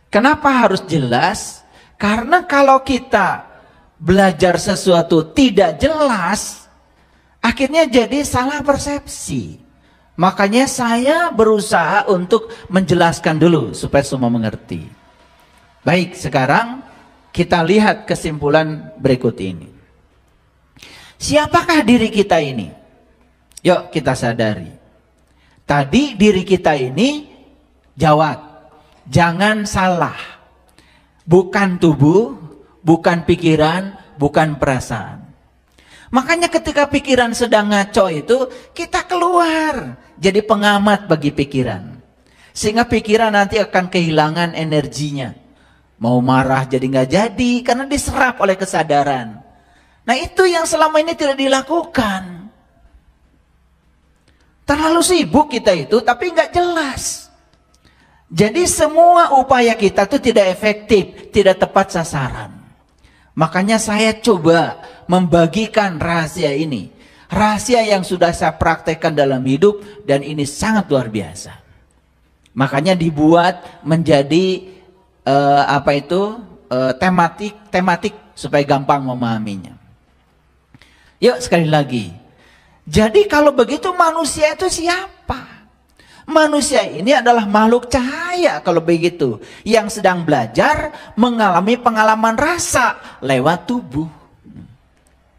Kenapa harus jelas? Karena kalau kita belajar sesuatu tidak jelas, akhirnya jadi salah persepsi. Makanya saya berusaha untuk menjelaskan dulu supaya semua mengerti. Baik, sekarang kita lihat kesimpulan berikut ini. Siapakah diri kita ini? Yuk kita sadari. Tadi diri kita ini, jawab, jangan salah. Bukan tubuh, bukan pikiran, bukan perasaan. Makanya ketika pikiran sedang ngaco itu, kita keluar jadi pengamat bagi pikiran. Sehingga pikiran nanti akan kehilangan energinya. Mau marah jadi nggak jadi karena diserap oleh kesadaran. Nah itu yang selama ini tidak dilakukan. Terlalu sibuk kita itu tapi nggak jelas. Jadi semua upaya kita itu tidak efektif, tidak tepat sasaran. Makanya saya coba membagikan rahasia ini. Rahasia yang sudah saya praktekkan dalam hidup dan ini sangat luar biasa. Makanya dibuat menjadi tematik supaya gampang memahaminya. Yuk sekali lagi. Jadi kalau begitu manusia itu siapa? Manusia ini adalah makhluk cahaya kalau begitu. Yang sedang belajar mengalami pengalaman rasa lewat tubuh.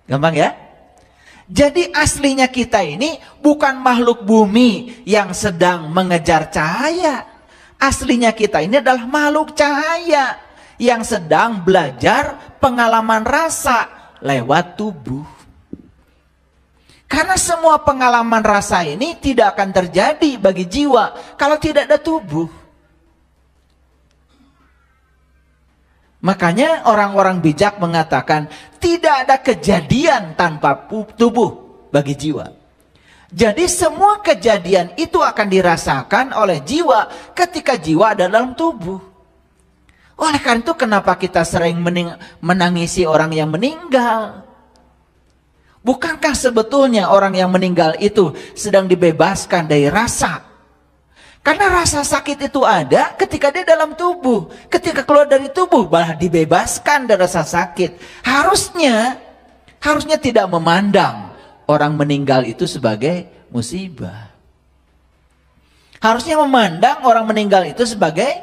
Gampang ya? Jadi aslinya kita ini bukan makhluk bumi yang sedang mengejar cahaya. Aslinya kita ini adalah makhluk cahaya yang sedang belajar pengalaman rasa lewat tubuh. Karena semua pengalaman rasa ini tidak akan terjadi bagi jiwa kalau tidak ada tubuh. Makanya orang-orang bijak mengatakan tidak ada kejadian tanpa tubuh bagi jiwa. Jadi semua kejadian itu akan dirasakan oleh jiwa ketika jiwa ada dalam tubuh. Oleh karena itu kenapa kita sering menangisi orang yang meninggal? Bukankah sebetulnya orang yang meninggal itu sedang dibebaskan dari rasa? Karena rasa sakit itu ada ketika dia dalam tubuh. Ketika keluar dari tubuh malah dibebaskan dari rasa sakit. Harusnya tidak memandang orang meninggal itu sebagai musibah. Harusnya memandang orang meninggal itu sebagai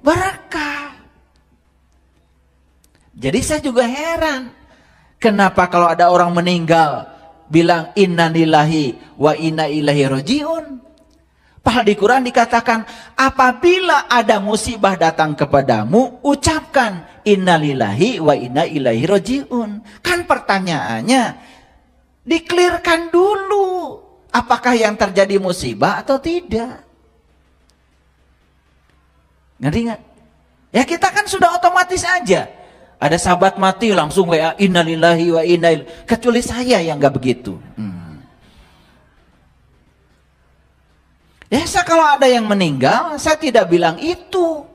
berkah. Jadi saya juga heran. Kenapa kalau ada orang meninggal bilang inna lillahi wa inna ilaihi rajiun? Padahal di Quran dikatakan apabila ada musibah datang kepadamu ucapkan inna lillahi wa inna ilaihi rajiun. Kan pertanyaannya dikelirkan dulu apakah yang terjadi musibah atau tidak. Ngerti nggak? Ya kita kan sudah otomatis aja. Ada sahabat mati langsung WA innalillahi wa inna ilaihi. Kecuali saya yang nggak begitu. Biasa kalau ada yang meninggal, saya tidak bilang itu.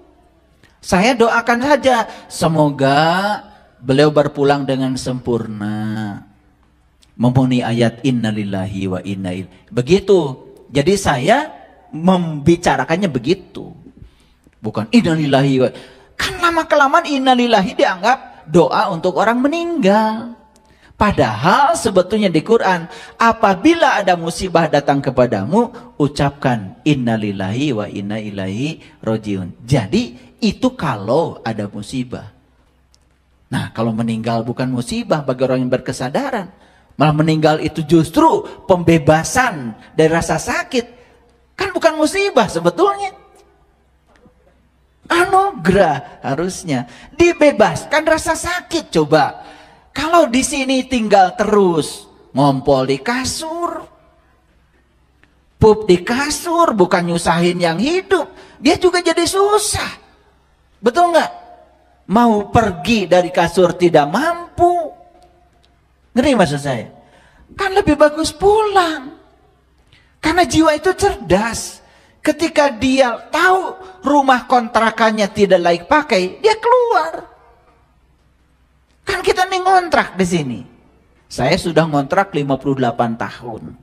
Saya doakan saja semoga beliau berpulang dengan sempurna. Memenuhi ayat innalillahi wa inna ilaihi. Begitu. Jadi saya membicarakannya begitu. Bukan innalillahi wa. Kan lama-kelamaan innalillahi dianggap doa untuk orang meninggal. Padahal sebetulnya di Quran, apabila ada musibah datang kepadamu, ucapkan innalillahi wa inna ilaihi rajiun. Jadi itu kalau ada musibah. Nah kalau meninggal bukan musibah bagi orang yang berkesadaran. Malah meninggal itu justru pembebasan dari rasa sakit. Kan bukan musibah sebetulnya. Anugerah harusnya dibebaskan rasa sakit. Coba kalau di sini tinggal terus ngompol di kasur, pup di kasur, bukan nyusahin yang hidup, dia juga jadi susah. Betul nggak? Mau pergi dari kasur tidak mampu. Ngerti maksud saya? Kan lebih bagus pulang. Karena jiwa itu cerdas. Ketika dia tahu rumah kontrakannya tidak layak pakai, dia keluar. Kan kita nih ngontrak di sini. Saya sudah ngontrak 58 tahun.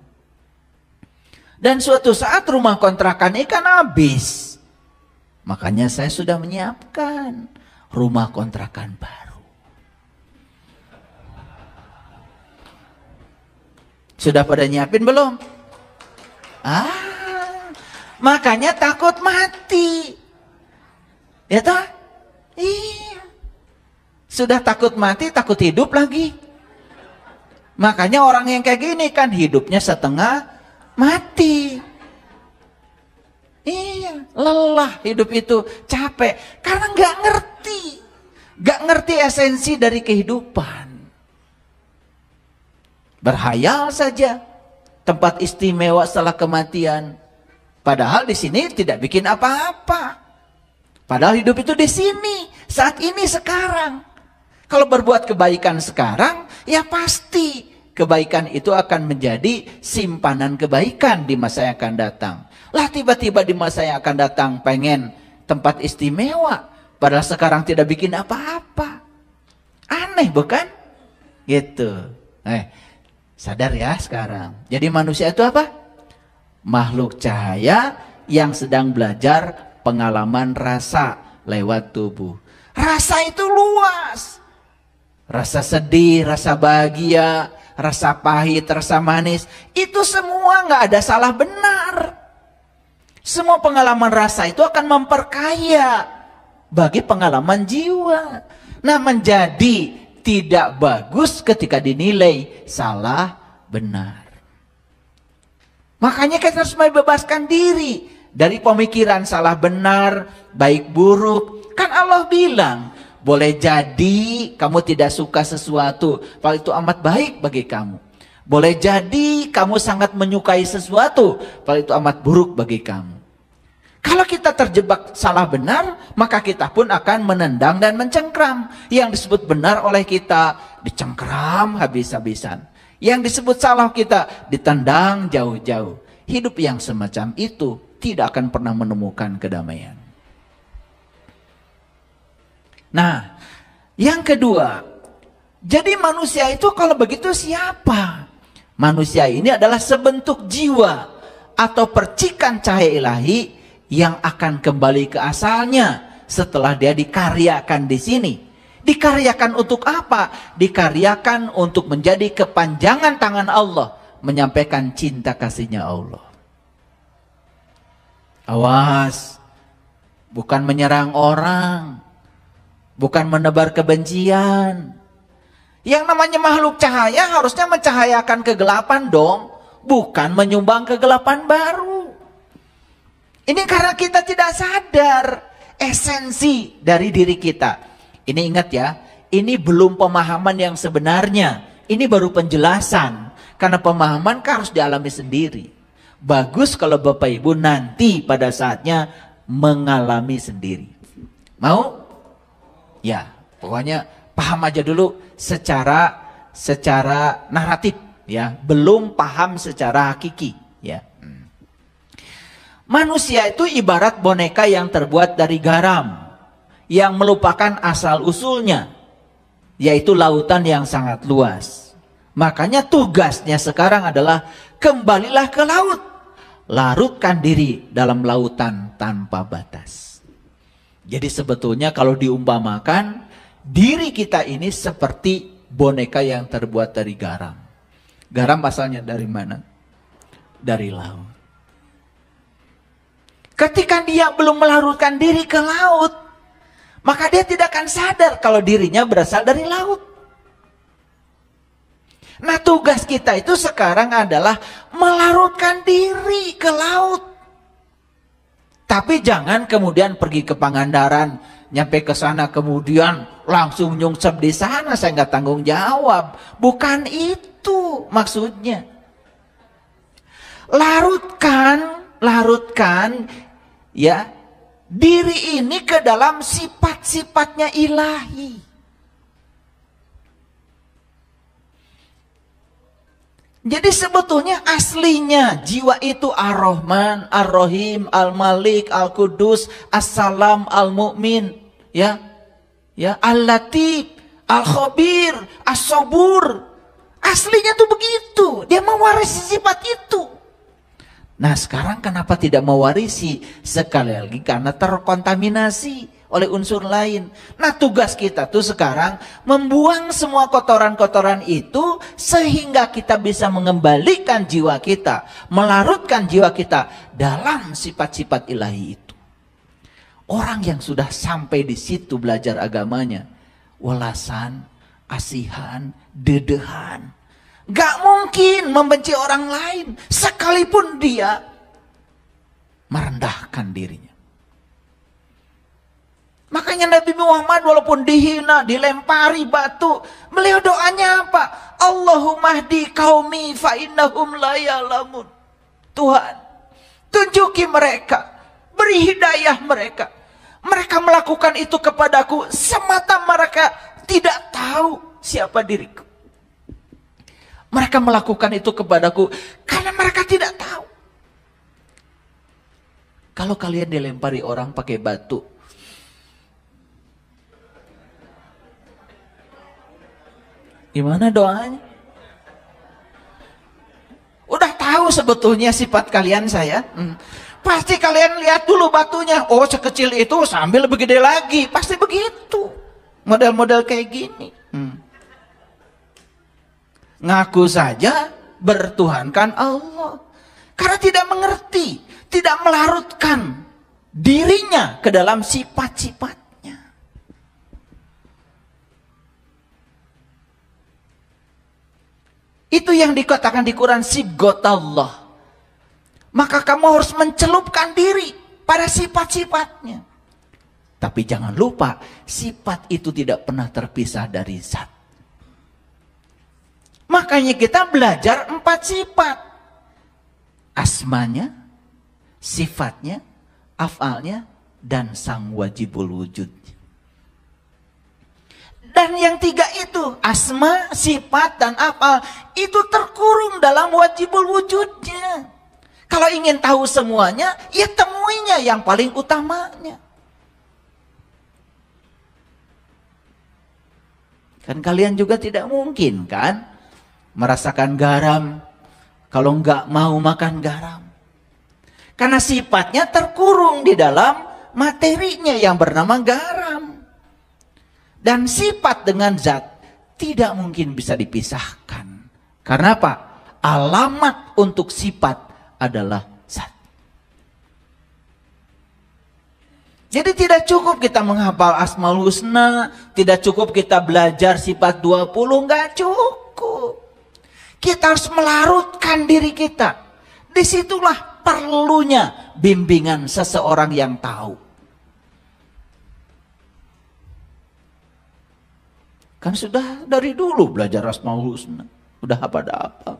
Dan suatu saat rumah kontrakan ini kan habis. Makanya saya sudah menyiapkan rumah kontrakan baru. Sudah pada nyiapin belum? Makanya takut mati. Ya toh? Iya. Sudah takut mati, takut hidup lagi. Makanya orang yang kayak gini kan hidupnya setengah mati. Iya, lelah hidup itu, capek. Karena nggak ngerti. Nggak ngerti esensi dari kehidupan. Berhayal saja. Tempat istimewa setelah kematian. Padahal di sini tidak bikin apa-apa. Padahal hidup itu di sini. Saat ini, sekarang. Kalau berbuat kebaikan sekarang, ya pasti kebaikan itu akan menjadi simpanan kebaikan di masa yang akan datang. Lah tiba-tiba di masa yang akan datang pengen tempat istimewa. Padahal sekarang tidak bikin apa-apa. Aneh bukan? Gitu. Sadar ya sekarang. Jadi manusia itu apa? Makhluk cahaya yang sedang belajar pengalaman rasa lewat tubuh. Rasa itu luas. Rasa sedih, rasa bahagia, rasa pahit, rasa manis. Itu semua nggak ada salah benar. Semua pengalaman rasa itu akan memperkaya bagi pengalaman jiwa. Nah, menjadi tidak bagus ketika dinilai salah benar. Makanya kita harus membebaskan diri dari pemikiran salah benar, baik buruk. Kan Allah bilang, boleh jadi kamu tidak suka sesuatu, kalau itu amat baik bagi kamu. Boleh jadi kamu sangat menyukai sesuatu, kalau itu amat buruk bagi kamu. Kalau kita terjebak salah benar, maka kita pun akan menendang dan mencengkram. Yang disebut benar oleh kita, dicengkram habis-habisan. Yang disebut salah kita, ditendang jauh-jauh. Hidup yang semacam itu tidak akan pernah menemukan kedamaian. Nah, yang kedua, jadi manusia itu kalau begitu siapa? Manusia ini adalah sebentuk jiwa atau percikan cahaya ilahi yang akan kembali ke asalnya setelah dia dikaryakan di sini. Dikaryakan untuk apa? Dikaryakan untuk menjadi kepanjangan tangan Allah, menyampaikan cinta kasihnya Allah. Awas, bukan menyerang orang, bukan menebar kebencian. Yang namanya makhluk cahaya harusnya mencahayakan kegelapan dong, bukan menyumbang kegelapan baru. Ini karena kita tidak sadar esensi dari diri kita. Ini ingat ya, ini belum pemahaman yang sebenarnya. Ini baru penjelasan. Karena pemahaman kan harus dialami sendiri. Bagus kalau Bapak Ibu nanti pada saatnya mengalami sendiri. Mau? Ya, pokoknya paham aja dulu secara naratif ya, belum paham secara hakiki ya. Manusia itu ibarat boneka yang terbuat dari garam yang melupakan asal usulnya, yaitu lautan yang sangat luas. Makanya tugasnya sekarang adalah kembalilah ke laut, larutkan diri dalam lautan tanpa batas. Jadi sebetulnya kalau diumpamakan, diri kita ini seperti boneka yang terbuat dari garam. Garam asalnya dari mana? Dari laut. Ketika dia belum melarutkan diri ke laut, maka dia tidak akan sadar kalau dirinya berasal dari laut. Nah, tugas kita itu sekarang adalah melarutkan diri ke laut. Tapi jangan kemudian pergi ke Pangandaran, nyampe ke sana kemudian langsung nyungsep di sana, saya nggak tanggung jawab. Bukan itu maksudnya. Larutkan ya diri ini ke dalam sifat-sifatnya ilahi. Jadi sebetulnya aslinya jiwa itu Ar-Rahman, Ar-Rahim, Al-Malik, Al-Qudus, As-Salam, Al-Mu'min, ya, Al-Latif, Al-Khabir, As-Sabur. Aslinya tuh begitu. Dia mewarisi sifat itu. Nah sekarang kenapa tidak mewarisi? Sekali lagi karena terkontaminasi oleh unsur lain. Nah tugas kita tuh sekarang membuang semua kotoran-kotoran itu sehingga kita bisa mengembalikan jiwa kita, melarutkan jiwa kita dalam sifat-sifat ilahi itu. Orang yang sudah sampai di situ belajar agamanya, welasan, asihan, dedehan, gak mungkin membenci orang lain sekalipun dia merendahkan dirinya. Makanya Nabi Muhammad walaupun dihina, dilempari batu, beliau doanya apa? Allahumma hdi qaumi fa innahum la ya'lamun. Tuhan, tunjuki mereka, beri hidayah mereka. Mereka melakukan itu kepadaku semata mereka tidak tahu siapa diriku. Mereka melakukan itu kepadaku karena mereka tidak tahu. Kalau kalian dilempari orang pakai batu, gimana doanya? Udah tahu sebetulnya sifat kalian saya. Pasti kalian lihat dulu batunya. Oh sekecil itu sambil lebih gede lagi. Pasti begitu. Model-model kayak gini. Ngaku saja bertuhankan Allah. Karena tidak mengerti. Tidak melarutkan dirinya ke dalam sifat-sifatnya. Itu yang dikatakan di Quran sibghatallah. Maka kamu harus mencelupkan diri pada sifat-sifatnya. Tapi jangan lupa, sifat itu tidak pernah terpisah dari zat. Makanya kita belajar 4 sifat. Asmanya, sifatnya, af'alnya, dan sang wajibul wujud. Dan yang 3 itu, asma, sifat, dan af'al, itu terkurung dalam wajibul wujudnya. Kalau ingin tahu semuanya, ya temuinya yang paling utamanya. Kan kalian juga tidak mungkin kan merasakan garam kalau nggak mau makan garam. Karena sifatnya terkurung di dalam materinya yang bernama garam. Dan sifat dengan zat tidak mungkin bisa dipisahkan. Karena apa? Alamat untuk sifat adalah zat. Jadi tidak cukup kita menghafal Asmaul Husna, tidak cukup kita belajar sifat 20, nggak cukup. Kita harus melarutkan diri kita. Disitulah perlunya bimbingan seseorang yang tahu. Kan sudah dari dulu belajar Asmaul Husna. Udah apa-apa.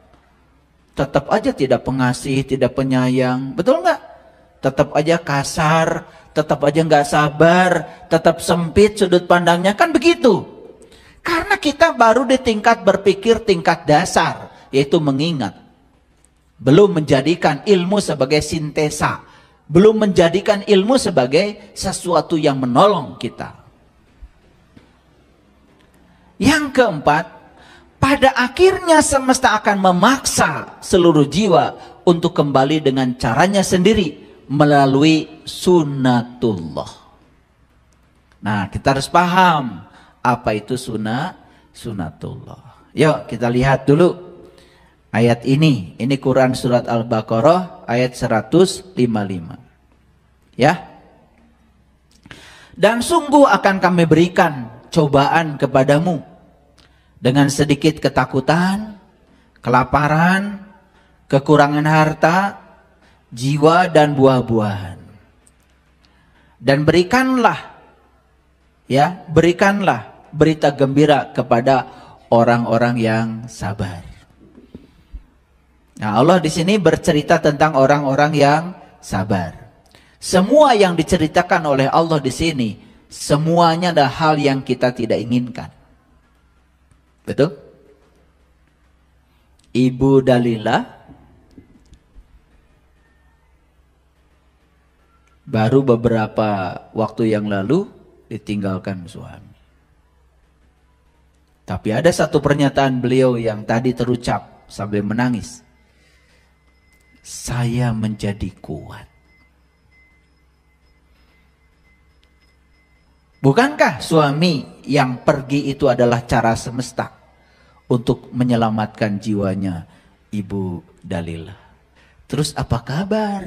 Tetap aja tidak pengasih, tidak penyayang. Betul nggak? Tetap aja kasar, tetap aja nggak sabar, tetap sempit sudut pandangnya. Kan begitu. Karena kita baru di tingkat berpikir tingkat dasar. Yaitu mengingat. Belum menjadikan ilmu sebagai sintesa. Belum menjadikan ilmu sebagai sesuatu yang menolong kita. Yang keempat, pada akhirnya semesta akan memaksa seluruh jiwa untuk kembali dengan caranya sendiri melalui sunnatullah. Nah, kita harus paham apa itu sunnatullah. Yuk kita lihat dulu ayat ini. Ini Quran surat Al-Baqarah ayat 155. Ya. Dan sungguh akan kami berikan cobaan kepadamu dengan sedikit ketakutan, kelaparan, kekurangan harta, jiwa dan buah-buahan. Dan berikanlah berita gembira kepada orang-orang yang sabar. Nah, Allah di sini bercerita tentang orang-orang yang sabar. Semua yang diceritakan oleh Allah di sini, semuanya adalah hal yang kita tidak inginkan. Betul? Ibu Dalilah baru beberapa waktu yang lalu ditinggalkan suami. Tapi ada satu pernyataan beliau yang tadi terucap sambil menangis. saya menjadi kuat. Bukankah suami yang pergi itu adalah cara semesta untuk menyelamatkan jiwanya Ibu Dalilah? Terus apa kabar?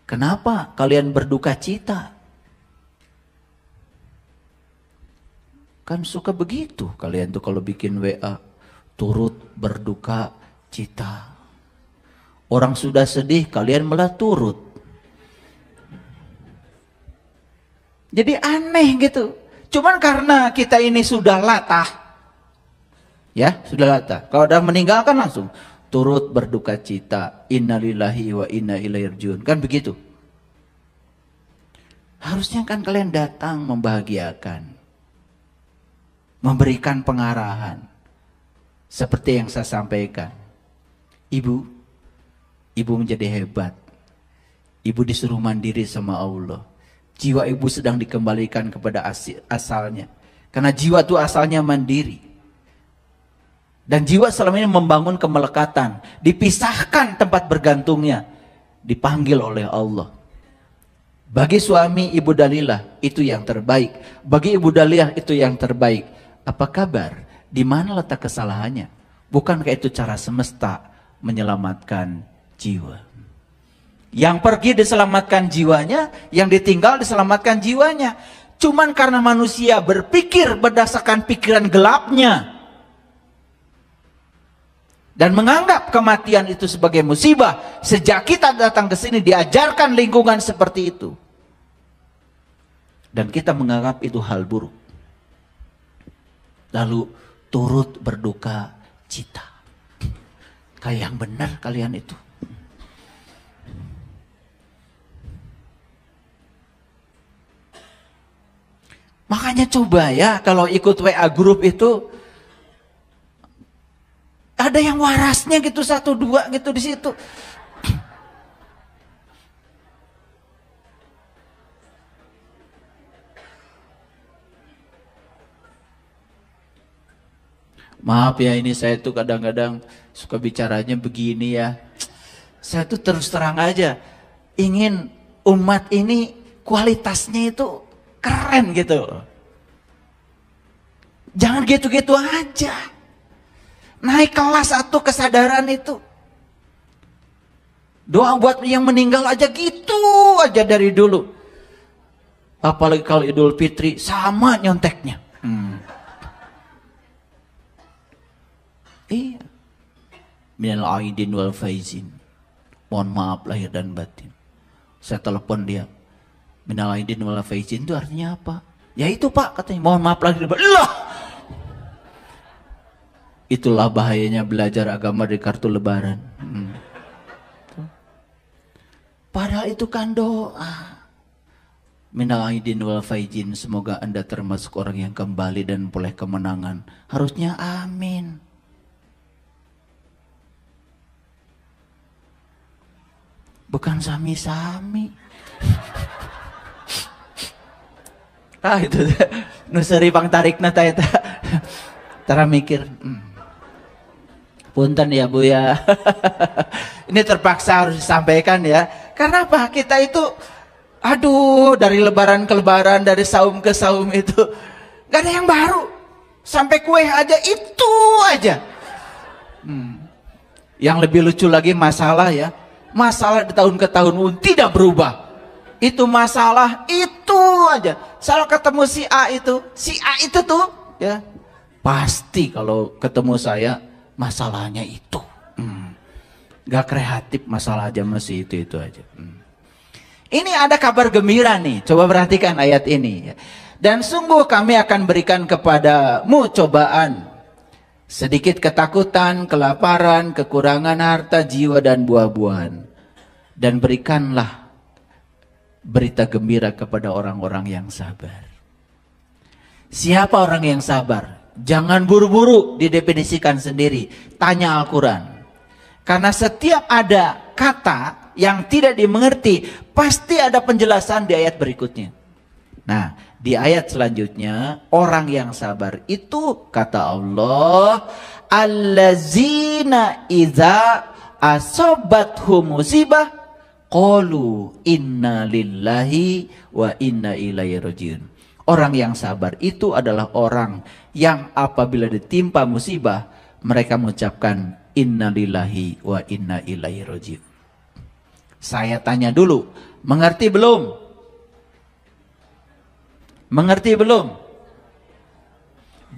Kenapa kalian berduka cita? Kan suka begitu kalian tuh kalau bikin WA, turut berduka cita. Orang sudah sedih, kalian malah turut. Jadi aneh gitu. Cuman karena kita ini sudah latah. Ya, sudah latah. Kalau udah meninggal kan langsung turut berduka cita. Innalillahi wa inna ilaihi rajiun. Kan begitu. Harusnya kan kalian datang membahagiakan. Memberikan pengarahan. Seperti yang saya sampaikan. Ibu menjadi hebat. Ibu disuruh mandiri sama Allah. Jiwa ibu sedang dikembalikan kepada asalnya. Karena jiwa itu asalnya mandiri. Dan jiwa selama ini membangun kemelekatan. Dipisahkan tempat bergantungnya. Dipanggil oleh Allah. Bagi suami Ibu Dalilah itu yang terbaik. Bagi Ibu Dalilah itu yang terbaik. Apa kabar? Di mana letak kesalahannya? Bukankah itu cara semesta menyelamatkan jiwa? Yang pergi diselamatkan jiwanya, yang ditinggal diselamatkan jiwanya. Cuman karena manusia berpikir berdasarkan pikiran gelapnya dan menganggap kematian itu sebagai musibah. Sejak kita datang ke sini diajarkan lingkungan seperti itu. Dan kita menganggap itu hal buruk. Lalu turut berduka cita. Kayak yang benar kalian itu. Makanya coba ya kalau ikut WA grup itu ada yang warasnya gitu 1, 2 gitu di situ. Maaf ya, ini saya tuh kadang-kadang suka bicaranya begini ya. Saya tuh terus terang aja ingin umat ini kualitasnya itu keren gitu. Jangan gitu-gitu aja. Naik kelas satu kesadaran itu. Doa buat yang meninggal aja gitu aja dari dulu. Apalagi kalau Idul Fitri sama nyonteknya. Iya. Minal aidin wal faizin. Mohon maaf lahir dan batin. Saya telepon dia. Minal aidin wal faizin itu artinya apa? Ya itu Pak katanya. Mohon maaf lahir dan batin. Lah. Itulah bahayanya belajar agama di kartu lebaran. Padahal itu kan doa. Minal aidin wal faizin. Semoga Anda termasuk orang yang kembali dan boleh kemenangan. Harusnya amin. Bukan sami-sami. Itu nuseri pang tarik na tayo. Tara mikir. Punten ya Bu ya. Ini terpaksa harus disampaikan ya. Karena apa? Kita itu aduh dari lebaran ke lebaran, dari saum ke saum itu gak ada yang baru. Sampai kue aja itu aja. Yang lebih lucu lagi masalah ya. Masalah di tahun ke tahun tidak berubah. Itu masalah itu aja. Kalau ketemu si A itu tuh ya pasti kalau ketemu saya masalahnya itu. Gak kreatif, masalah aja masih itu aja. Ini ada kabar gembira nih. Coba perhatikan ayat ini. Dan sungguh kami akan berikan kepadamu cobaan. Sedikit ketakutan, kelaparan, kekurangan harta, jiwa, dan buah-buahan. Dan berikanlah berita gembira kepada orang-orang yang sabar. Siapa orang yang sabar? Jangan buru-buru didefinisikan sendiri. Tanya Al-Quran. Karena setiap ada kata yang tidak dimengerti, pasti ada penjelasan di ayat berikutnya. Nah, di ayat selanjutnya, orang yang sabar itu kata Allah, allazina idza asobathum musibah qalu inna lillahi wa inna ilaihi rajiun. Orang yang sabar itu adalah orang yang apabila ditimpa musibah mereka mengucapkan inna lillahi wa inna ilaihi rajiun. Saya tanya dulu, mengerti belum? Mengerti belum?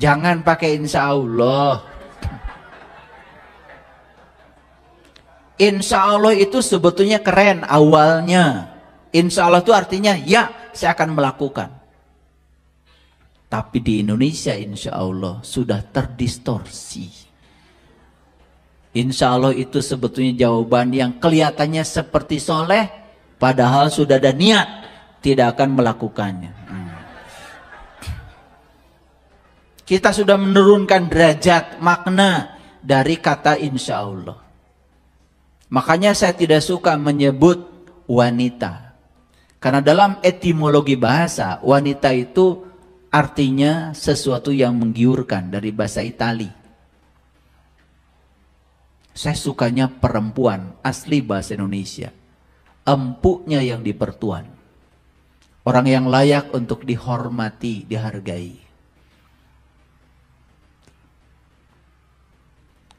Jangan pakai insya Allah. Insya Allah itu sebetulnya keren awalnya. Insya Allah itu artinya ya, saya akan melakukan. Tapi di Indonesia insya Allah sudah terdistorsi. Insya Allah itu sebetulnya jawaban yang kelihatannya seperti soleh, padahal sudah ada niat tidak akan melakukannya. Kita sudah menurunkan derajat makna dari kata insya Allah. Makanya saya tidak suka menyebut wanita. Karena dalam etimologi bahasa, wanita itu artinya sesuatu yang menggiurkan dari bahasa Itali. Saya sukanya perempuan, asli bahasa Indonesia. Empuknya yang dipertuan. Orang yang layak untuk dihormati, dihargai.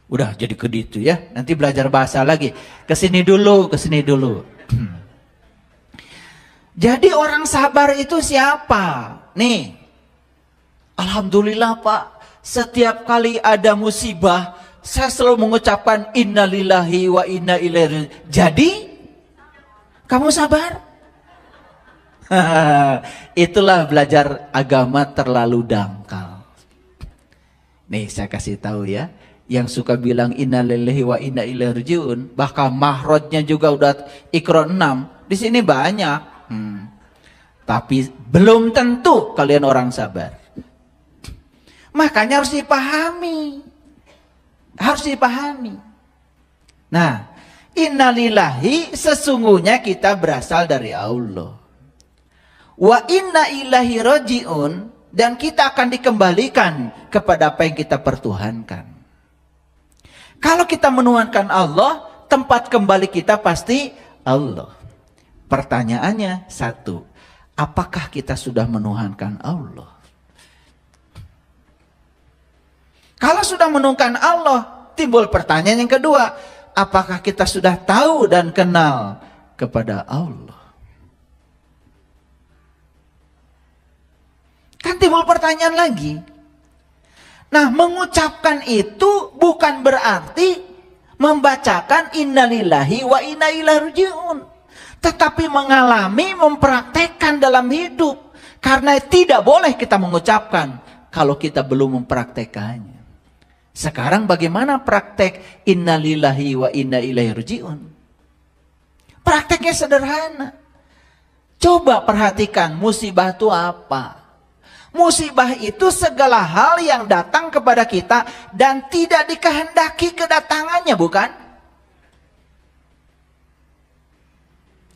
Udah jadi gitu ya. Nanti belajar bahasa lagi. Kesini dulu, kesini dulu. Jadi orang sabar itu siapa? Nih. Alhamdulillah Pak. Setiap kali ada musibah, saya selalu mengucapkan innalillahi wa inna ilaihi. Jadi, kamu sabar? Itulah belajar agama terlalu dangkal. Nih saya kasih tahu ya. Yang suka bilang innalillahi wa inna ilaihi rajiun, bahkan mahrojnya juga udah Iqra 6. Di sini banyak. Tapi belum tentu kalian orang sabar. Makanya harus dipahami. Harus dipahami. Nah, innalillahi sesungguhnya kita berasal dari Allah. Wa inna ilaihi rajiun, dan kita akan dikembalikan kepada apa yang kita pertuhankan. Kalau kita menuhankan Allah, tempat kembali kita pasti Allah. Pertanyaannya satu, apakah kita sudah menuhankan Allah? Kalau sudah menuhankan Allah, timbul pertanyaan yang kedua, apakah kita sudah tahu dan kenal kepada Allah? Kan timbul pertanyaan lagi. Nah, mengucapkan itu bukan berarti membacakan innalillahi wa inna ilaihi rajiun, tetapi mengalami, mempraktekkan dalam hidup. Karena tidak boleh kita mengucapkan kalau kita belum mempraktekannya. Sekarang bagaimana praktek innalillahi wa inna ilaihi rajiun? Prakteknya sederhana. Coba perhatikan musibah itu apa? Musibah itu segala hal yang datang kepada kita dan tidak dikehendaki kedatangannya, bukan?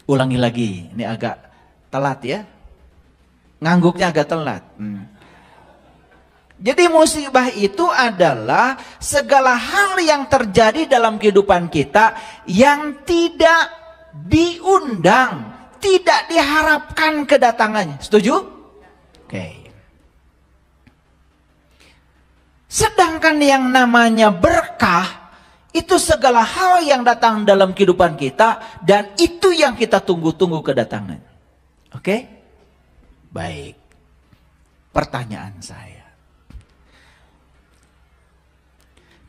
Ulangi lagi, ini agak telat ya. Ngangguknya agak telat. Jadi musibah itu adalah segala hal yang terjadi dalam kehidupan kita yang tidak diundang, tidak diharapkan kedatangannya. Setuju? Oke. Sedangkan yang namanya berkah, itu segala hal yang datang dalam kehidupan kita, dan itu yang kita tunggu-tunggu kedatangan. Oke? Baik. Pertanyaan saya.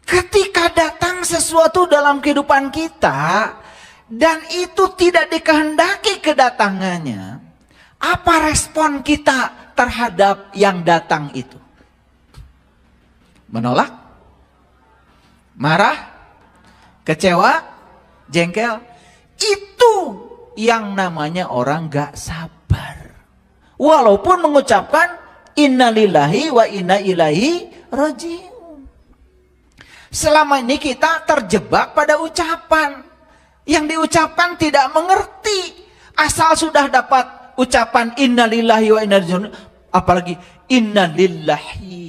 Ketika datang sesuatu dalam kehidupan kita, dan itu tidak dikehendaki kedatangannya, apa respon kita terhadap yang datang itu? Menolak? Marah? Kecewa? Jengkel? Itu yang namanya orang gak sabar. Walaupun mengucapkan innalillahi wa inna ilaihi rajiun. Selama ini kita terjebak pada ucapan. Yang diucapkan tidak mengerti. Asal sudah dapat ucapan innalillahi wa inna ilaihi rajiun. Apalagi innalillahi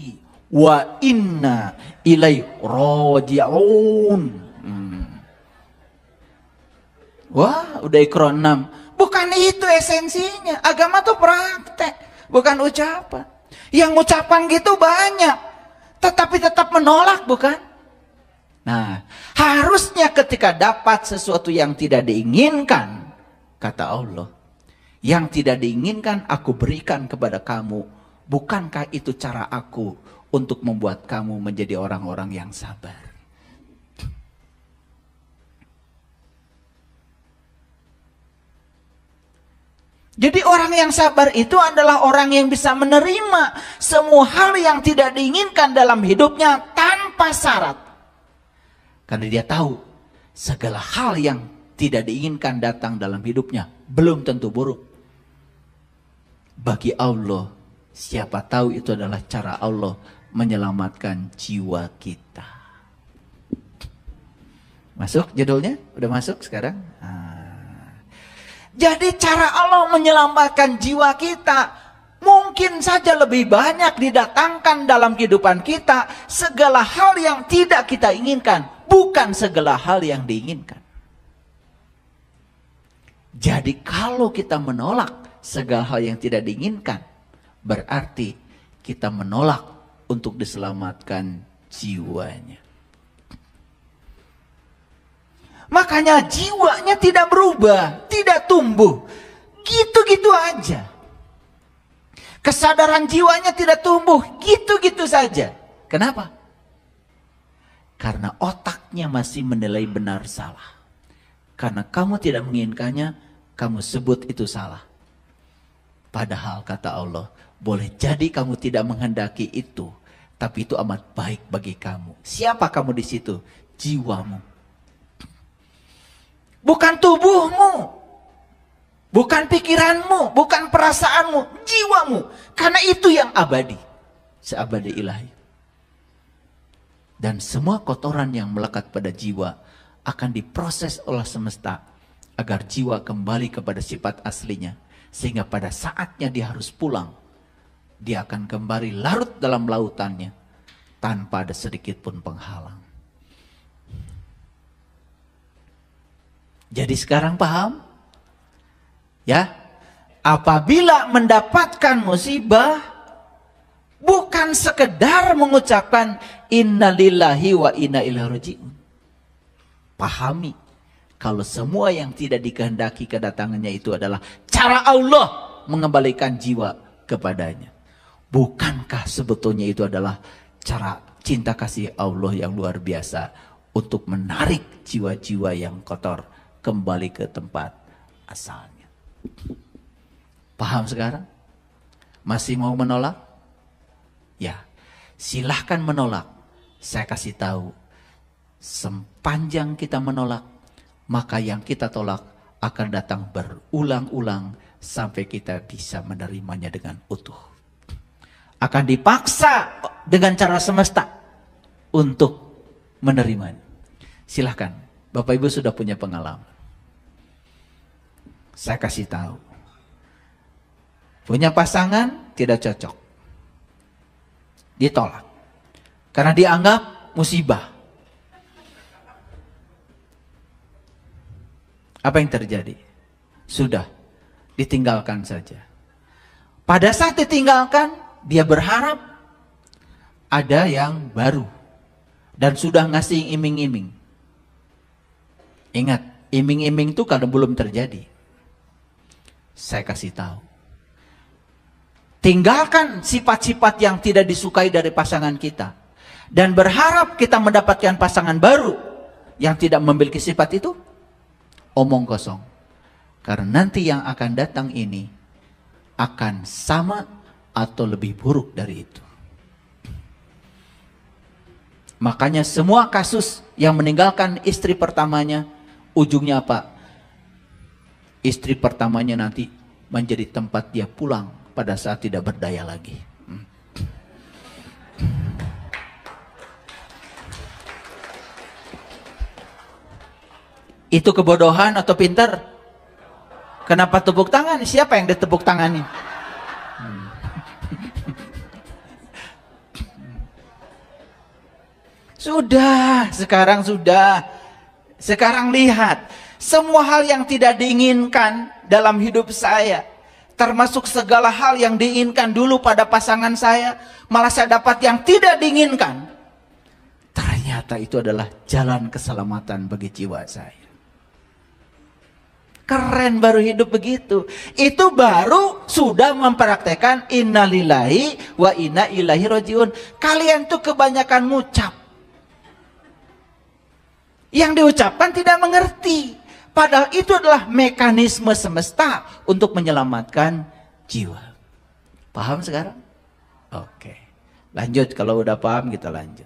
wa inna ilaihi raji'un. Wah, udah Iqra 6. Bukan itu esensinya. Agama tuh praktek, bukan ucapan. Yang ucapan gitu banyak, tetapi tetap menolak, bukan? Nah, harusnya ketika dapat sesuatu yang tidak diinginkan, kata Allah, yang tidak diinginkan aku berikan kepada kamu. Bukankah itu cara aku untuk membuat kamu menjadi orang-orang yang sabar? Jadi orang yang sabar itu adalah orang yang bisa menerima semua hal yang tidak diinginkan dalam hidupnya tanpa syarat. Karena dia tahu segala hal yang tidak diinginkan datang dalam hidupnya belum tentu buruk. Bagi Allah, siapa tahu itu adalah cara Allah menyelamatkan jiwa kita. Masuk judulnya? Udah masuk sekarang? Jadi cara Allah menyelamatkan jiwa kita mungkin saja lebih banyak didatangkan dalam kehidupan kita segala hal yang tidak kita inginkan, bukan segala hal yang diinginkan. Jadi kalau kita menolak segala hal yang tidak diinginkan, berarti kita menolak untuk diselamatkan jiwanya. Makanya jiwanya tidak berubah, tidak tumbuh. Gitu-gitu aja. Kesadaran jiwanya tidak tumbuh, gitu-gitu saja. Kenapa? Karena otaknya masih menilai benar salah. Karena kamu tidak menginginkannya, kamu sebut itu salah. Padahal kata Allah, boleh jadi kamu tidak menghendaki itu, tapi itu amat baik bagi kamu. Siapa kamu di situ? Jiwamu. Bukan tubuhmu, bukan pikiranmu, bukan perasaanmu, jiwamu. Karena itu yang abadi, seabadi ilahi. Dan semua kotoran yang melekat pada jiwa akan diproses oleh semesta agar jiwa kembali kepada sifat aslinya. Sehingga pada saatnya dia harus pulang, dia akan kembali larut dalam lautannya tanpa ada sedikit pun penghalang. Jadi sekarang paham? Ya, apabila mendapatkan musibah, bukan sekedar mengucapkan innalillahi wa inna ilaihi raji'un. Pahami, kalau semua yang tidak dikehendaki kedatangannya itu adalah cara Allah mengembalikan jiwa kepadanya. Bukankah sebetulnya itu adalah cara cinta kasih Allah yang luar biasa untuk menarik jiwa-jiwa yang kotor kembali ke tempat asalnya. Paham sekarang? Masih mau menolak? Ya, silahkan menolak. Saya kasih tahu, sepanjang kita menolak, maka yang kita tolak akan datang berulang-ulang sampai kita bisa menerimanya dengan utuh. Akan dipaksa dengan cara semesta untuk menerimanya. Silahkan, Bapak Ibu sudah punya pengalaman. Saya kasih tahu. Punya pasangan tidak cocok. Ditolak. Karena dianggap musibah. Apa yang terjadi? Sudah, ditinggalkan saja. Pada saat ditinggalkan, dia berharap ada yang baru. Dan sudah ngasih iming-iming. Ingat, iming-iming itu kalau belum terjadi. Saya kasih tahu. Tinggalkan sifat-sifat yang tidak disukai dari pasangan kita. Dan berharap kita mendapatkan pasangan baru yang tidak memiliki sifat itu. Omong kosong. Karena nanti yang akan datang ini akan sama atau lebih buruk dari itu. Makanya semua kasus yang meninggalkan istri pertamanya, ujungnya apa? Istri pertamanya nanti menjadi tempat dia pulang pada saat tidak berdaya lagi. Itu kebodohan atau pintar? Kenapa tepuk tangan? Siapa yang ditepuk tangannya? Sudah, sekarang sudah. Sekarang lihat. semua hal yang tidak diinginkan dalam hidup saya, termasuk segala hal yang diinginkan dulu pada pasangan saya, malah saya dapat yang tidak diinginkan. Ternyata itu adalah jalan keselamatan bagi jiwa saya. Keren baru hidup begitu. Itu baru sudah mempraktekkan innalillahi wa inna ilaihi rajiun. Kalian tuh kebanyakan ngucap. Yang diucapkan tidak mengerti. Padahal itu adalah mekanisme semesta untuk menyelamatkan jiwa. Paham sekarang? Oke. Lanjut, kalau udah paham kita lanjut.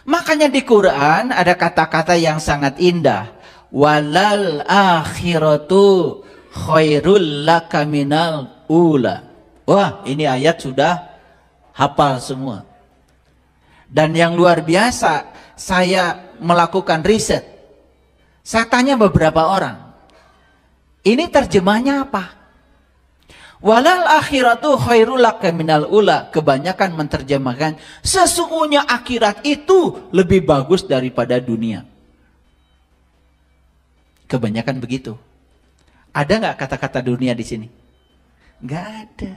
Makanya di Quran ada kata-kata yang sangat indah. Walal akhiratu khairul laka minal ula. Wah, ini ayat sudah hafal semua. Dan yang luar biasa, saya melakukan riset. Saya tanya beberapa orang. Ini terjemahnya apa? Walal akhiratu khairul laka minal ula. Kebanyakan menerjemahkan sesungguhnya akhirat itu lebih bagus daripada dunia. Kebanyakan begitu. Ada nggak kata-kata dunia di sini? Nggak ada.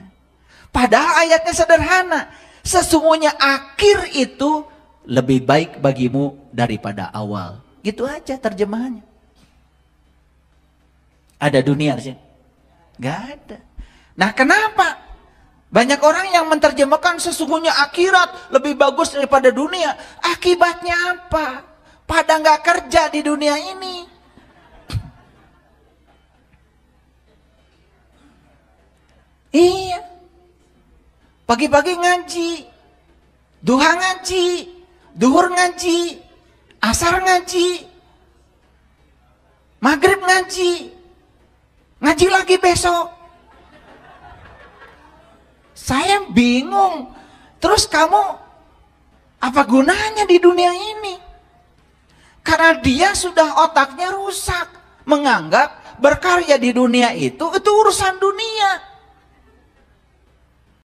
Padahal ayatnya sederhana. Sesungguhnya akhir itu lebih baik bagimu daripada awal. Gitu aja terjemahannya. Ada dunia di sini? Nggak ada. Nah, kenapa? Banyak orang yang menerjemahkan sesungguhnya akhirat lebih bagus daripada dunia. Akibatnya apa? Pada nggak kerja di dunia ini. Iya. Pagi-pagi ngaji, duha ngaji, duhur ngaji, asar ngaji, maghrib ngaji, ngaji lagi besok. Saya bingung. Terus kamu apa gunanya di dunia ini? Karena dia sudah otaknya rusak, menganggap berkarya di dunia itu urusan dunia.